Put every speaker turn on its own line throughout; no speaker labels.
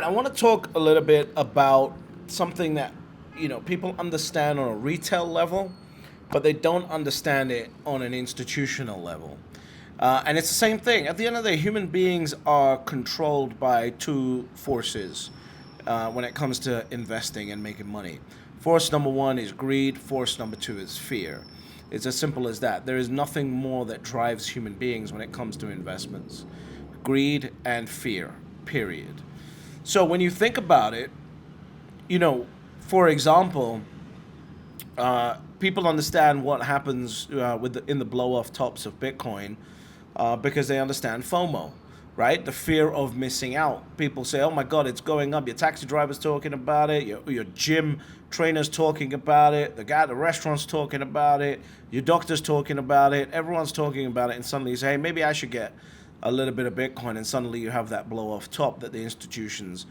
I want to talk a little bit about something that, people understand on a retail level, but they don't understand it on an institutional level. And it's the same thing. At the end of the day, human beings are controlled by two forces when it comes to investing and making money. Force number one is greed. Force number two is fear. It's as simple as that. There is nothing more that drives human beings when it comes to investments. Greed and fear, period. So when you think about it, for example, people understand what happens in the blow-off tops of Bitcoin because they understand FOMO, right? The fear of missing out. People say, "Oh my God, it's going up." Your taxi driver's talking about it. Your gym trainer's talking about it. The guy at the restaurant's talking about it. Your doctor's talking about it. Everyone's talking about it, and suddenly you say, "Hey, maybe I should get a little bit of Bitcoin," and suddenly you have that blow-off top that the institutions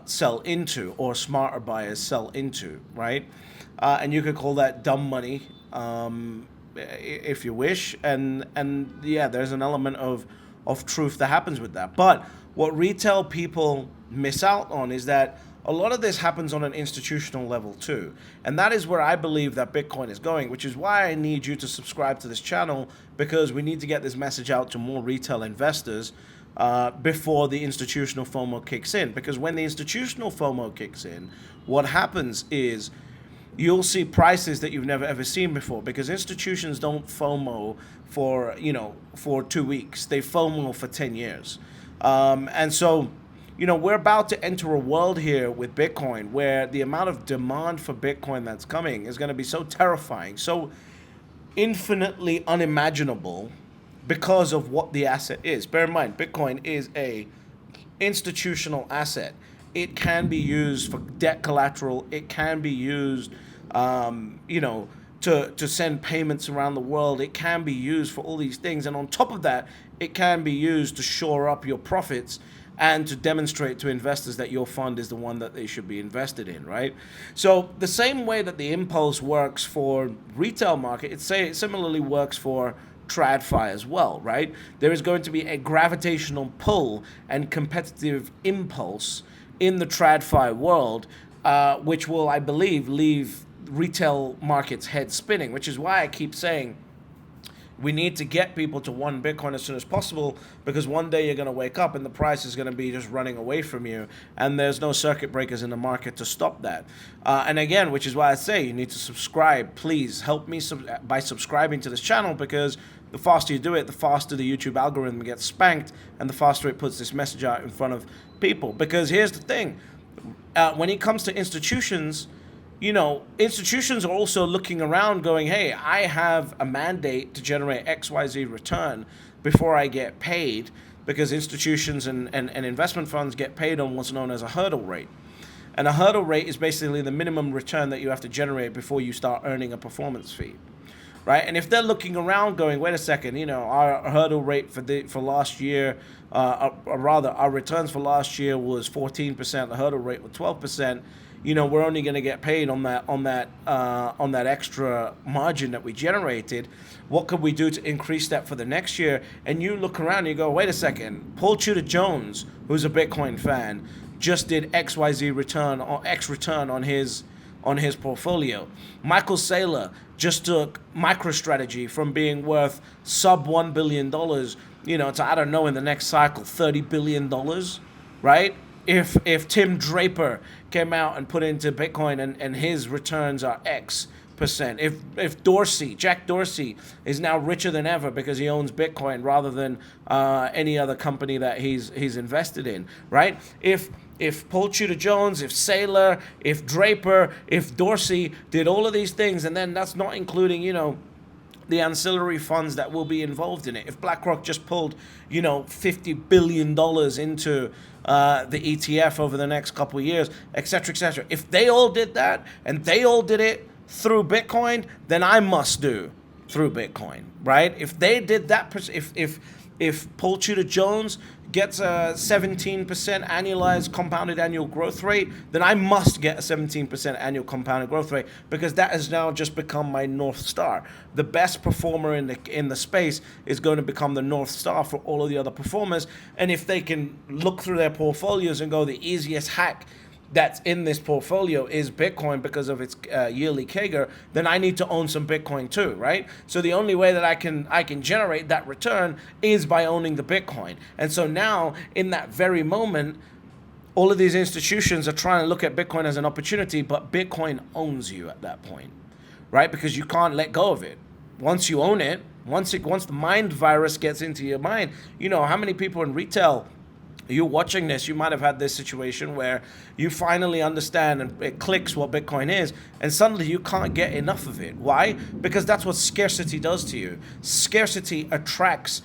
sell into, or smarter buyers sell into, right? And you could call that dumb money, if you wish. And yeah, there's an element of truth that happens with that. But what retail people miss out on is that a lot of this happens on an institutional level too. And that is where I believe that Bitcoin is going, which is why I need you to subscribe to this channel, because we need to get this message out to more retail investors before the institutional FOMO kicks in. Because when the institutional FOMO kicks in, what happens is you'll see prices that you've never ever seen before, because institutions don't FOMO for 2 weeks. They FOMO for 10 years. And so, we're about to enter a world here with Bitcoin where the amount of demand for Bitcoin that's coming is going to be so terrifying, so infinitely unimaginable, because of what the asset is. Bear in mind, Bitcoin is a institutional asset. It can be used for debt collateral. It can be used, to send payments around the world. It can be used for all these things. And on top of that, it can be used to shore up your profits and to demonstrate to investors that your fund is the one that they should be invested in, right? So the same way that the impulse works for retail market, it similarly works for TradFi as well, right? There is going to be a gravitational pull and competitive impulse in the TradFi world, which will, I believe, leave retail markets head spinning, which is why I keep saying we need to get people to one Bitcoin as soon as possible, because one day you're going to wake up and the price is going to be just running away from you, and there's no circuit breakers in the market to stop that. And again, which is why I say you need to subscribe. Please help me by subscribing to this channel, because the faster you do it, the faster the YouTube algorithm gets spanked, and the faster it puts this message out in front of people. Because here's the thing, when it comes to institutions, institutions are also looking around going, hey, I have a mandate to generate XYZ return before I get paid, because institutions and investment funds get paid on what's known as a hurdle rate. And a hurdle rate is basically the minimum return that you have to generate before you start earning a performance fee, right? And if they're looking around going, wait a second, our hurdle rate for last year, or rather our returns for last year was 14%, the hurdle rate was 12%. We're only going to get paid on that extra margin that we generated. What could we do to increase that for the next year? And you look around and you go, wait a second, Paul Tudor Jones, who's a Bitcoin fan, just did XYZ return or X return on his portfolio. Michael Saylor just took MicroStrategy from being worth sub $1 billion, to, I don't know, in the next cycle, $30 billion, right? If Tim Draper came out and put into Bitcoin and his returns are X percent, if Jack Dorsey is now richer than ever because he owns Bitcoin rather than any other company that he's invested in, right? If Paul Tudor Jones, if Saylor, if Draper, if Dorsey did all of these things, and then that's not including, the ancillary funds that will be involved in it. If BlackRock just pulled, $50 billion into the ETF over the next couple of years, et cetera, et cetera. If they all did that, and they all did it through Bitcoin, then I must do through Bitcoin, right? If they did that, if If Paul Tudor Jones gets a 17% annualized compounded annual growth rate, then I must get a 17% annual compounded growth rate, because that has now just become my North Star. The best performer in the space is going to become the North Star for all of the other performers. And if they can look through their portfolios and go, the easiest hack that's in this portfolio is Bitcoin because of its yearly CAGR, then I need to own some Bitcoin too, right? So the only way that I can generate that return is by owning the Bitcoin. And so now, in that very moment, all of these institutions are trying to look at Bitcoin as an opportunity, but Bitcoin owns you at that point, right? Because you can't let go of it. Once you own it, once the mind virus gets into your mind, you know how many people in retail, you're watching this, you might have had this situation where you finally understand and it clicks what Bitcoin is, and suddenly you can't get enough of it. Why? Because that's what scarcity does to you. Scarcity attracts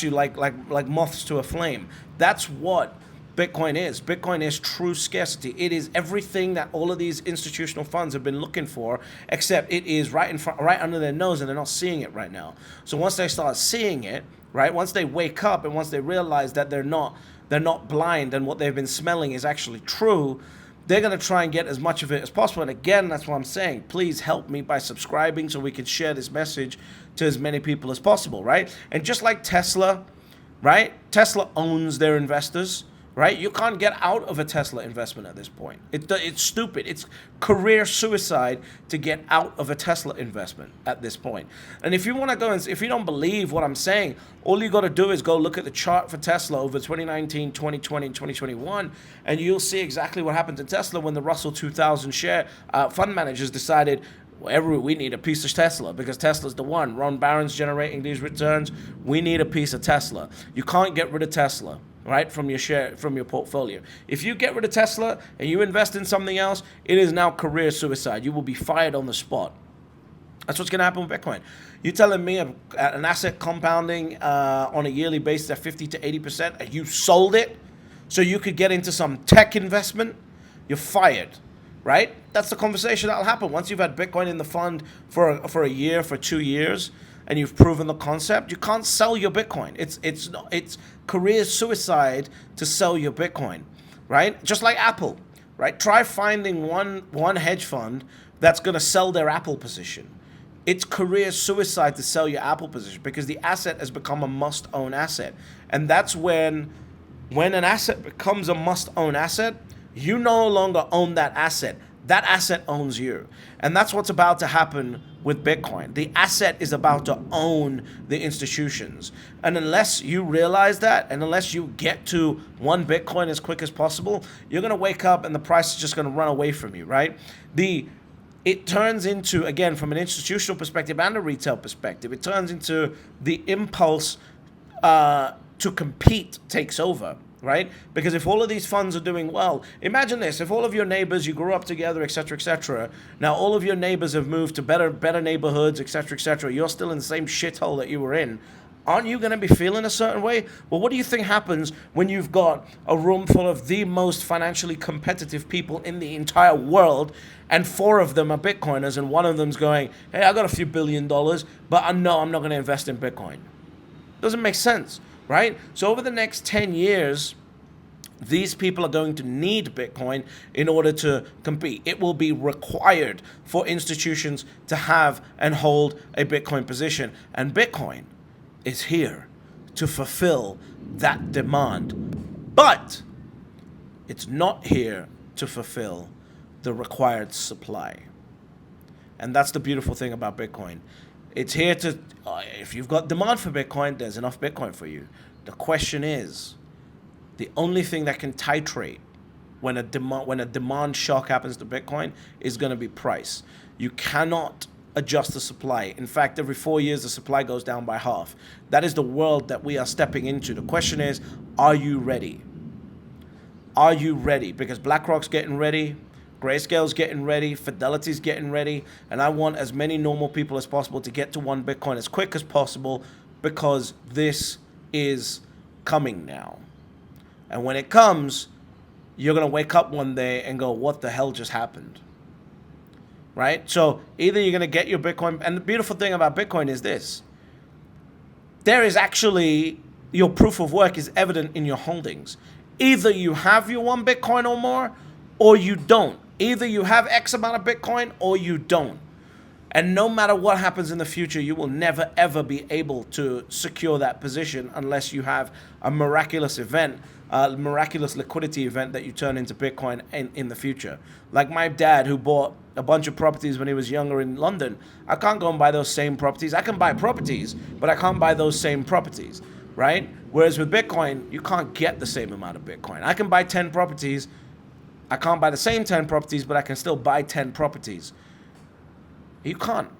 you like moths to a flame. That's what Bitcoin is. Bitcoin is true scarcity. It is everything that all of these institutional funds have been looking for, except it is right in front, right under their nose, and they're not seeing it right now. So once they start seeing it, right, once they wake up and once they realize that they're not blind and what they've been smelling is actually true, they're going to try and get as much of it as possible. And again, that's what I'm saying. Please help me by subscribing so we can share this message to as many people as possible, right? And just like Tesla, right? Tesla owns their investors, right? You can't get out of a Tesla investment at this point. It's stupid. It's career suicide to get out of a Tesla investment at this point. And if you want to go and if you don't believe what I'm saying, all you got to do is go look at the chart for Tesla over 2019, 2020, and 2021, and you'll see exactly what happened to Tesla when the Russell 2000 share fund managers decided, we need a piece of Tesla because Tesla's the one. Ron Barron's generating these returns. We need a piece of Tesla. You can't get rid of Tesla, right, from your portfolio. If you get rid of Tesla and you invest in something else, it is now career suicide. You will be fired on the spot. That's what's going to happen with Bitcoin. You're telling me an asset compounding on a yearly basis at 50 to 80%, and you sold it so you could get into some tech investment? You're fired, right? That's the conversation that'll happen. Once you've had Bitcoin in the fund for a year, for 2 years, and you've proven the concept, you can't sell your Bitcoin. It's career suicide to sell your Bitcoin, right? Just like Apple, right? Try finding one hedge fund that's going to sell their Apple position. It's career suicide to sell your Apple position because the asset has become a must-own asset. And that's when an asset becomes a must-own asset, you no longer own that asset. That asset owns you. And that's what's about to happen with Bitcoin. The asset is about to own the institutions. And unless you realize that, and unless you get to one Bitcoin as quick as possible, you're going to wake up and the price is just going to run away from you, right? It turns into, again, from an institutional perspective and a retail perspective, it turns into the impulse to compete takes over. Right? Because if all of these funds are doing well, imagine this: if all of your neighbors, you grew up together, etc., now all of your neighbors have moved to better neighborhoods, etc., you're still in the same shithole that you were in. Aren't you going to be feeling a certain way? Well, what do you think happens when you've got a room full of the most financially competitive people in the entire world, and 4 of them are Bitcoiners, and one of them's going, hey, I got a few $1 billion, but no, I'm not going to invest in Bitcoin? Doesn't make sense. Right? So over the next 10 years, these people are going to need Bitcoin in order to compete. It will be required for institutions to have and hold a Bitcoin position. And Bitcoin is here to fulfill that demand. But it's not here to fulfill the required supply. And that's the beautiful thing about Bitcoin. It's here to, if you've got demand for Bitcoin, there's enough Bitcoin for you. The question is, the only thing that can titrate when a demand shock happens to Bitcoin is going to be price. You cannot adjust the supply. In fact, every 4 years, the supply goes down by half. That is the world that we are stepping into. The question is, are you ready? Are you ready? Because BlackRock's getting ready. Grayscale's getting ready, Fidelity's getting ready, and I want as many normal people as possible to get to one Bitcoin as quick as possible, because this is coming now. And when it comes, you're going to wake up one day and go, what the hell just happened? Right? So either you're going to get your Bitcoin, and the beautiful thing about Bitcoin is this. there is actually, your proof of work is evident in your holdings. Either you have your 1 Bitcoin or more, or you don't. Either you have X amount of Bitcoin or you don't. And no matter what happens in the future, you will never ever be able to secure that position unless you have a miraculous event, a miraculous liquidity event that you turn into Bitcoin in the future. Like my dad, who bought a bunch of properties when he was younger in London. I can't go and buy those same properties. I can buy properties, but I can't buy those same properties, right? Whereas with Bitcoin, you can't get the same amount of Bitcoin. I can buy 10 properties. I can't buy the same 10 properties, but I can still buy 10 properties. You can't.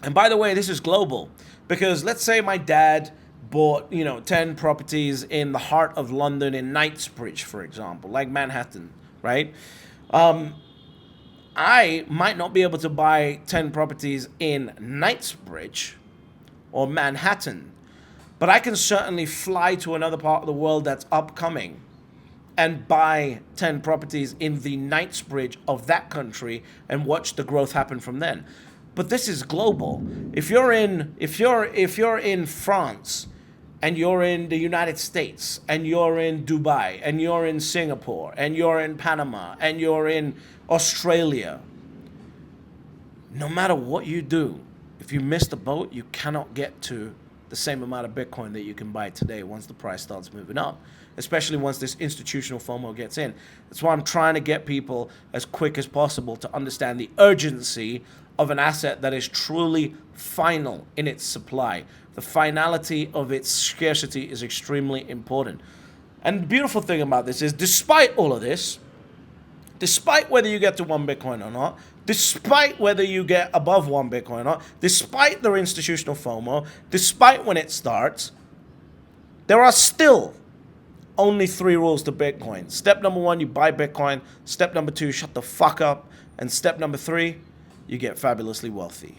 And by the way, this is global, because let's say my dad bought, 10 properties in the heart of London in Knightsbridge, for example, like Manhattan, right? I might not be able to buy 10 properties in Knightsbridge or Manhattan, but I can certainly fly to another part of the world that's upcoming and buy 10 properties in the Knightsbridge of that country and watch the growth happen from then. But this is global. If you're in France, and you're in the United States, and you're in Dubai, and you're in Singapore, and you're in Panama, and you're in Australia, no matter what you do, if you miss the boat, you cannot get to the same amount of Bitcoin that you can buy today once the price starts moving up, especially once this institutional FOMO gets in. That's why I'm trying to get people as quick as possible to understand the urgency of an asset that is truly final in its supply. The finality of its scarcity is extremely important. And the beautiful thing about this is, despite all of this, despite whether you get to 1 Bitcoin or not, despite whether you get above 1 Bitcoin or not, despite the institutional FOMO, despite when it starts, there are still only 3 rules to Bitcoin. Step number 1, you buy Bitcoin. Step number 2, shut the fuck up. And step number 3, you get fabulously wealthy.